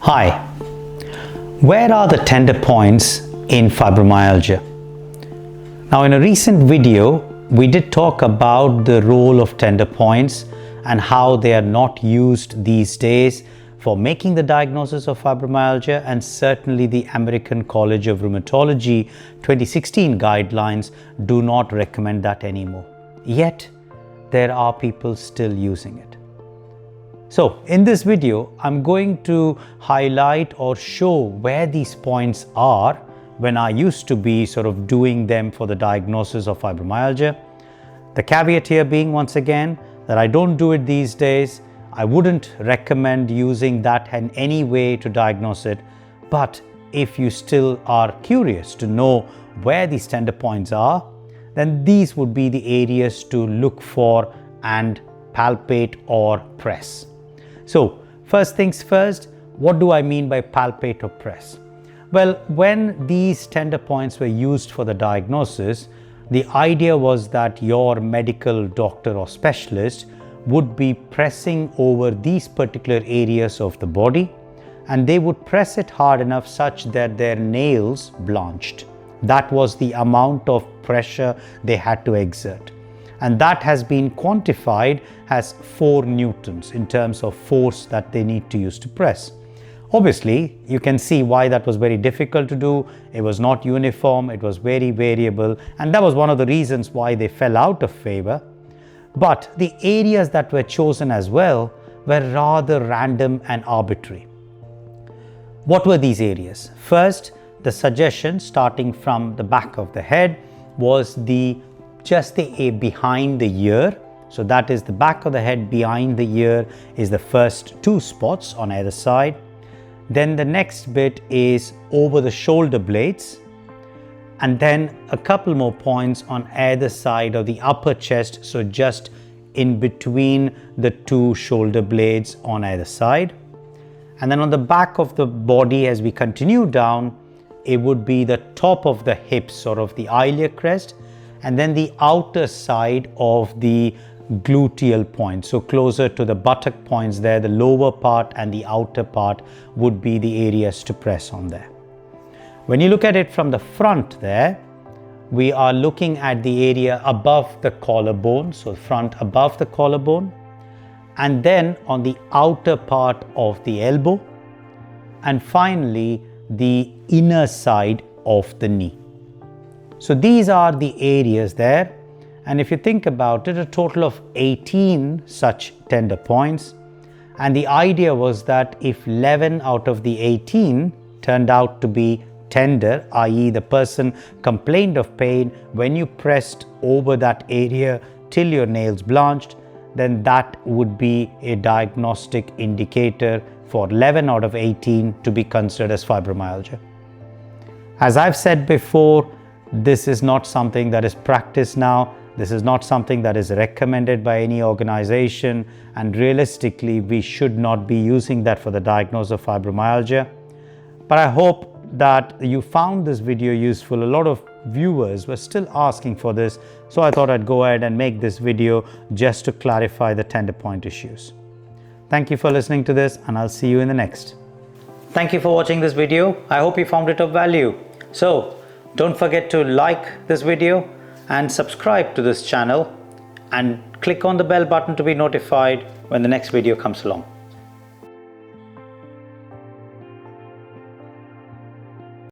Hi, where are the tender points in fibromyalgia? Now, in a recent video, we did talk about the role of tender points and how they are not used these days for making the diagnosis of fibromyalgia, and certainly the American College of Rheumatology 2016 guidelines do not recommend that anymore. Yet, there are people still using it. So in this video, I'm going to highlight or show where these points are when I used to be sort of doing them for the diagnosis of fibromyalgia. The caveat here being, once again, that I don't do it these days. I wouldn't recommend using that in any way to diagnose it. But if you still are curious to know where these tender points are, then these would be the areas to look for and palpate or press. So first things first, what do I mean by palpate or press? Well, when these tender points were used for the diagnosis, the idea was that your medical doctor or specialist would be pressing over these particular areas of the body, and they would press it hard enough such that their nails blanched. That was the amount of pressure they had to exert. And that has been quantified as 4 newtons in terms of force that they need to use to press. Obviously, you can see why that was very difficult to do. It was not uniform, it was very variable, and that was one of the reasons why they fell out of favor. But the areas that were chosen as well were rather random and arbitrary. What were these areas? First, the suggestion starting from the back of the head was just the behind the ear. So that is the back of the head behind the ear is the first 2 spots on either side. Then the next bit is over the shoulder blades, and then a couple more points on either side of the upper chest, so just in between the 2 shoulder blades on either side. And then on the back of the body, as we continue down, it would be the top of the hips, sort of the iliac crest, and then the outer side of the gluteal point, so closer to the buttock points there, the lower part and the outer part would be the areas to press on there. When you look at it from the front there, we are looking at the area above the collarbone, so front above the collarbone, and then on the outer part of the elbow, and finally the inner side of the knee. So these are the areas there, and if you think about it, a total of 18 such tender points, and the idea was that if 11 out of the 18 turned out to be tender, i.e. the person complained of pain when you pressed over that area till your nails blanched, then that would be a diagnostic indicator for 11 out of 18 to be considered as fibromyalgia. As I've said before, this is not something that is practiced now. This is not something that is recommended by any organization, and realistically, we should not be using that for the diagnosis of fibromyalgia. But I hope that you found this video useful. A lot of viewers were still asking for this, so I thought I'd go ahead and make this video just to clarify the tender point issues. Thank you for listening to this, and I'll see you in the next. Thank you for watching this video. I hope you found it of value. So, don't forget to like this video and subscribe to this channel, and click on the bell button to be notified when the next video comes along.